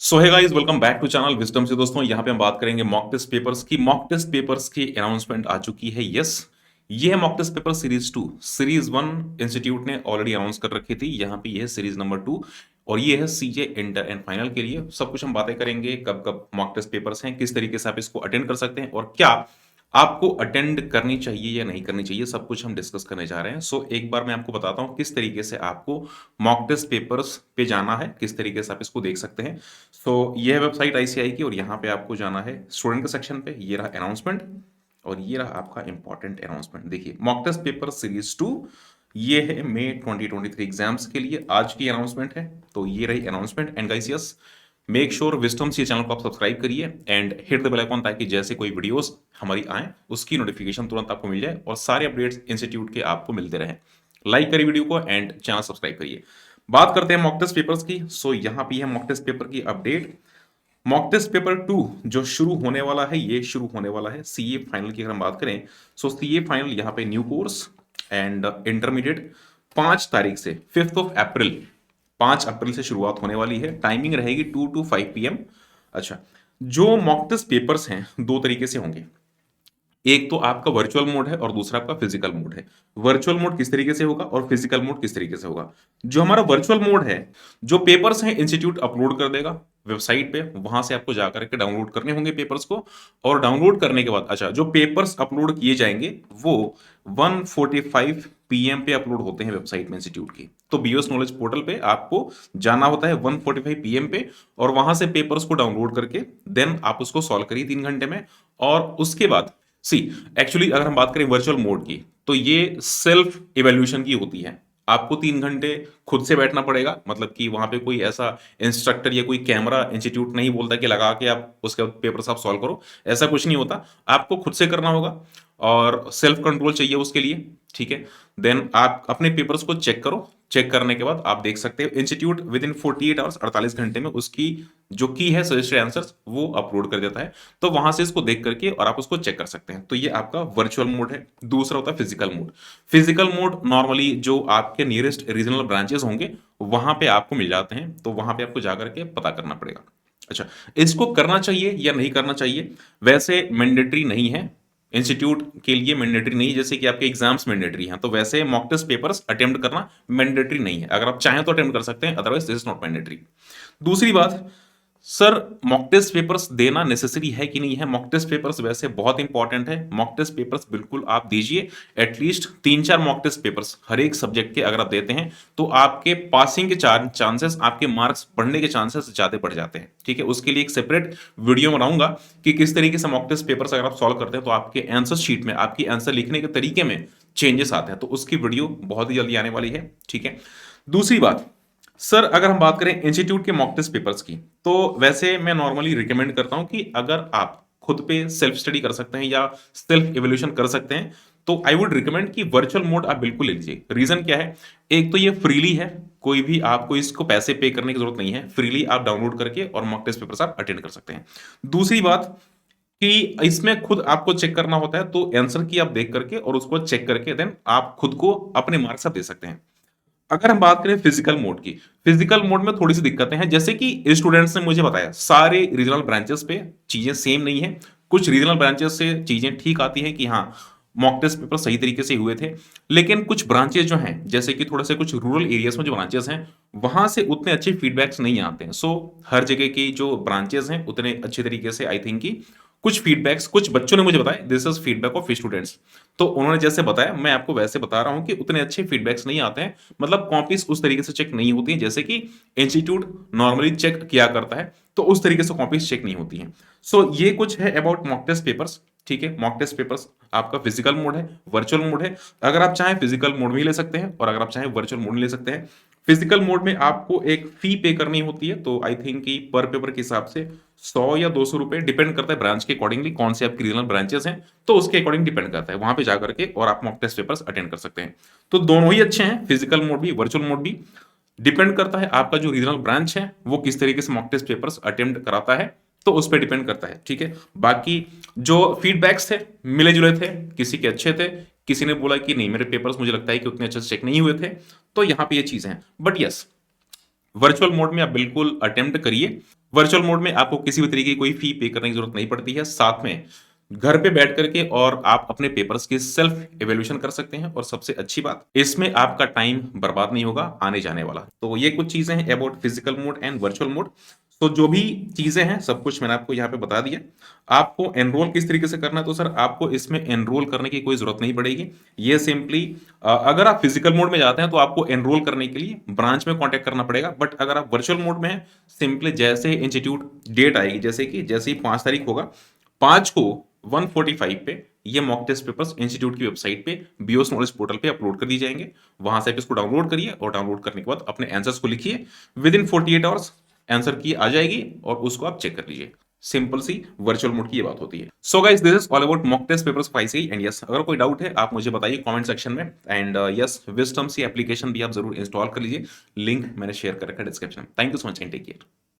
So hey guys, welcome back to channel Wisdom से। दोस्तों यहाँ पे हम बात करेंगे मॉक टेस्ट पेपर्स की अनाउंसमेंट आ चुकी है। यस, ये है mock test paper series 2। Series 1 institute ने ऑलरेडी अनाउंस कर रखी थी, यहाँ पे ये है सीरीज नंबर 2 और ये है सीजे इंटर एंड फाइनल के लिए। सब कुछ हम बातें करेंगे, कब कब मॉक टेस्ट पेपर्स हैं, किस तरीके से आप इसको अटेंड कर सकते हैं और क्या आपको अटेंड करनी चाहिए या नहीं करनी चाहिए, सब कुछ हम डिस्कस करने जा रहे हैं। सो एक बार मैं आपको बताता हूं किस तरीके से आपको मॉक टेस्ट पेपर्स पे जाना है, किस तरीके से आप इसको देख सकते हैं। सो ये है वेबसाइट आईसीआई की और यहाँ पे आपको जाना है स्टूडेंट के सेक्शन पे। ये रहा अनाउंसमेंट और ये रहा आपका इंपॉर्टेंट अनाउंसमेंट। देखिए, मॉक टेस्ट पेपर सीरीज 2 ये है मई 2023 एग्जाम्स के लिए आज की अनाउंसमेंट है। तो ये रही announcement and guys yes, make sure Wisdom's ये चैनल को आप सब्सक्राइब करिए and hit the bell icon ताकि जैसे कोई वीडियोस हमारी आए उसकी नोटिफिकेशन तुरंत आपको मिल जाए और सारे अपडेट्स इंस्टीट्यूट के आपको मिलते रहें। लाइक करिए वीडियो को एंड चैनल सब्सक्राइब करिए। बात करते हैं मॉक टेस्ट पेपर्स की। सो यहाँ पे है मॉक टेस्ट पेपर की अपडेट। मॉक टेस्ट पेपर 2 जो शुरू होने वाला है, ये शुरू होने वाला है सीए फाइनल की अगर हम बात करें। सो सीए फाइनल यहाँ पे न्यू कोर्स एंड इंटरमीडिएट 5 तारीख से 5 अप्रैल 5 अप्रैल से शुरुआत होने वाली है। टाइमिंग रहेगी 2 to 5 PM। अच्छा, जो मॉक टेस्ट पेपर्स हैं दो तरीके से होंगे। एक तो आपका वर्चुअल मोड है और दूसरा आपका फिजिकल मोड है। वर्चुअल मोड किस तरीके से होगा और फिजिकल मोड किस तरीके से होगा। जो हमारा वर्चुअल मोड है, जो पेपर्स हैं इंस्टीट्यूट अपलोड कर देगा वेबसाइट पे, वहां से आपको जाकर के डाउनलोड करने होंगे पेपर्स को। और डाउनलोड करने के बाद अच्छा, जो पेपर्स अपलोड किए जाएंगे वो 1:45 PM पे अपलोड होते हैं वेबसाइट में इंस्टीट्यूट की। तो बीओएस नॉलेज पोर्टल पे आपको जाना होता है 1:45 PM पे और वहां से पेपर्स को डाउनलोड करके देन आप उसको सॉल्व करिए 3 घंटे में। और उसके बाद सी, एक्चुअली अगर हम बात करें वर्चुअल मोड की तो ये सेल्फ इवेल्यूशन की होती है। आपको 3 घंटे खुद से बैठना पड़ेगा, मतलब कि वहां पे कोई ऐसा इंस्ट्रक्टर या कोई कैमरा इंस्टीट्यूट नहीं बोलता कि लगा के आप उसके पेपर आप सॉल्व करो। ऐसा कुछ नहीं होता, आपको खुद से करना होगा और सेल्फ कंट्रोल चाहिए उसके लिए। ठीक है, देन आप अपने पेपर्स को चेक करो। चेक करने के बाद आप देख सकते हो इंस्टीट्यूट विद इन 48 आवर्स 48 घंटे में उसकी जो की है सजेस्टेड आंसर्स वो अपलोड कर देता है। तो वहां से इसको देख करके और आप उसको चेक कर सकते हैं। तो ये आपका वर्चुअल मोड है। दूसरा होता है physical mode. Physical mode normally जो आपके नियरेस्ट रीजनल ब्रांचेस होंगे वहां पे आपको मिल जाते हैं, तो वहां पे आपको जाकर के पता करना पड़ेगा। अच्छा, इसको करना चाहिए या नहीं करना चाहिए, वैसे मैंडेटरी नहीं है इंस्टीट्यूट के लिए, मैंडेटरी नहीं है। जैसे कि आपके एग्जाम्स मैंडेटरी हैं, तो वैसे मॉक टेस्ट पेपर्स अटेम्प्ट करना मैंडेटरी नहीं है। अगर आप चाहें तो अटेम्प्ट कर सकते हैं, otherwise this is not mandatory. दूसरी बात, सर मॉक टेस्ट पेपर्स देना नेसेसरी है कि नहीं है। मॉक टेस्ट पेपर्स वैसे बहुत इंपॉर्टेंट है। मॉक टेस्ट पेपर्स बिल्कुल आप दीजिए। एटलीस्ट 3-4 मॉक टेस्ट पेपर्स हर एक सब्जेक्ट के अगर आप देते हैं तो आपके पासिंग के चांसेस, आपके मार्क्स बढ़ने के चांसेस ज्यादा बढ़ जाते हैं। ठीक है, उसके लिए एक सेपरेट वीडियो बनाऊंगा कि किस तरीके से मॉक टेस्ट पेपर्स अगर आप सॉल्व करते हैं तो आपके आंसर शीट में, आपकी आंसर लिखने के तरीके में चेंजेस आते हैं। तो उसकी वीडियो बहुत ही जल्दी आने वाली है। ठीक है, दूसरी बात, सर अगर हम बात करें इंस्टीट्यूट के मॉक टेस्ट पेपर्स की तो वैसे मैं नॉर्मली रिकमेंड करता हूं कि अगर आप खुद पे सेल्फ स्टडी कर सकते हैं या सेल्फ एवोल्यूशन कर सकते हैं तो आई वुड रिकमेंड कि वर्चुअल मोड आप बिल्कुल ले लीजिए। रीजन क्या है, एक तो ये फ्रीली है, कोई भी आपको इसको पैसे पे करने की जरूरत नहीं है। फ्रीली आप डाउनलोड करके और मॉक टेस्ट पेपर्स आप अटेंड कर सकते हैं। दूसरी बात कि इसमें खुद आपको चेक करना होता है, तो आंसर की आप देख करके और उसको चेक करके देन आप खुद को अपने मार्क्स आप दे सकते हैं। अगर हम बात करें फिजिकल मोड की, फिजिकल मोड में थोड़ी सी दिक्कतें हैं। जैसे कि स्टूडेंट्स ने मुझे बताया सारे रीजनल ब्रांचेस पे चीजें सेम नहीं है। कुछ रीजनल ब्रांचेस से चीजें ठीक आती हैं कि हाँ मॉक टेस्ट पेपर सही तरीके से हुए थे, लेकिन कुछ ब्रांचेस जो हैं जैसे कि थोड़े से कुछ रूरल एरियाज में जो ब्रांचेस हैं वहां से उतने अच्छे फीडबैक्स नहीं आते हैं। सो हर जगह की जो ब्रांचेस हैं उतने अच्छे तरीके से आई थिंक कि कुछ फीडबैक्स कुछ बच्चों ने मुझे बताया, this is feedback of students. तो उन्होंने जैसे बताया मैं आपको वैसे बता रहा हूं कि उतने अच्छे फीडबैक्स नहीं आते हैं, मतलब कॉपीज उस तरीके से चेक नहीं होती हैं जैसे कि इंस्टीट्यूट नॉर्मली चेक किया करता है। तो उस तरीके से कॉपीज चेक नहीं होती हैं। सो ये कुछ है अबाउट मॉक टेस्ट पेपर्स। ठीक है, मॉक टेस्ट पेपर्स आपका फिजिकल मोड है, वर्चुअल मोड है। अगर आप चाहें फिजिकल मोड में ले सकते हैं और अगर आप चाहें वर्चुअल मोड में ले सकते हैं। फिजिकल मोड में आपको एक फी पे करनी होती है, तो आई थिंक कि पर पेपर के हिसाब से 100 या 200 रुपए डिपेंड करता है ब्रांच के अकॉर्डिंगली, कौन से आपकी रीजनल ब्रांचेस हैं तो उसके अकॉर्डिंग डिपेंड करता है। वहां पे जाकर के और आप मॉक टेस्ट पेपर्स अटेंड कर सकते हैं। तो दोनों ही अच्छे हैं, फिजिकल मोड भी वर्चुअल मोड भी। डिपेंड करता है आपका जो रीजनल ब्रांच है वो किस तरीके से मॉक टेस्ट पेपर्स अटेम्प्ट कराता है, तो उस पर डिपेंड करता है। ठीक है, बाकी जो फीडबैक्स थे मिले जुले थे, किसी के अच्छे थे, किसी ने बोला कि नहीं मेरे पेपर्स मुझे लगता है कि उतने अच्छे से चेक नहीं हुए थे। तो यहाँ पे ये चीजें हैं। बट यस, वर्चुअल मोड में आप बिल्कुल अटेम्प्ट करिए। वर्चुअल मोड में आपको किसी भी तरीके की कोई फी पे करने की जरूरत नहीं पड़ती है। साथ में घर पे बैठ करके और आप अपने पेपर्स की सेल्फ इवैल्यूएशन कर सकते हैं, और सबसे अच्छी बात, इसमें आपका टाइम बर्बाद नहीं होगा आने जाने वाला। तो ये कुछ चीजें हैं about physical mode and virtual mode. तो जो भी चीजें हैं सब कुछ मैंने आपको यहाँ पे बता दिया। आपको एनरोल किस तरीके से करना है, तो सर आपको इसमें एनरोल करने की कोई जरूरत नहीं पड़ेगी। ये सिंपली अगर आप फिजिकल मोड में जाते हैं तो आपको एनरोल करने के लिए ब्रांच में कांटेक्ट करना पड़ेगा, बट अगर आप वर्चुअल मोड में हैं, सिंपली जैसे इंस्टीट्यूट डेट आएगी, जैसे ही 5 तारीख होगा, 5 को 1:45 पे ये मॉक टेस्ट पेपर्स इंस्टीट्यूट की वेबसाइट पे बीओएस नॉलेज पोर्टल पे अपलोड कर दिए जाएंगे। वहां से आप इसको डाउनलोड करिए, और डाउनलोड करने के बाद अपने आंसर्स को लिखिए। विद इन 48 आवर्स आंसर की आ जाएगी, और उसको आप चेक कर लीजिए। सिंपल सी वर्चुअल मोड की ये बात होती है। So guys, this is all about mock test papers फाइसी। एंड यस, अगर कोई डाउट है आप मुझे बताइए कमेंट सेक्शन में। And yes, Wisdom C application भी आप जरूर इंस्टॉल कर लीजिए। लिंक मैंने शेयर कर रखा है डिस्क्रिप्शन में। Thank you so much and take care.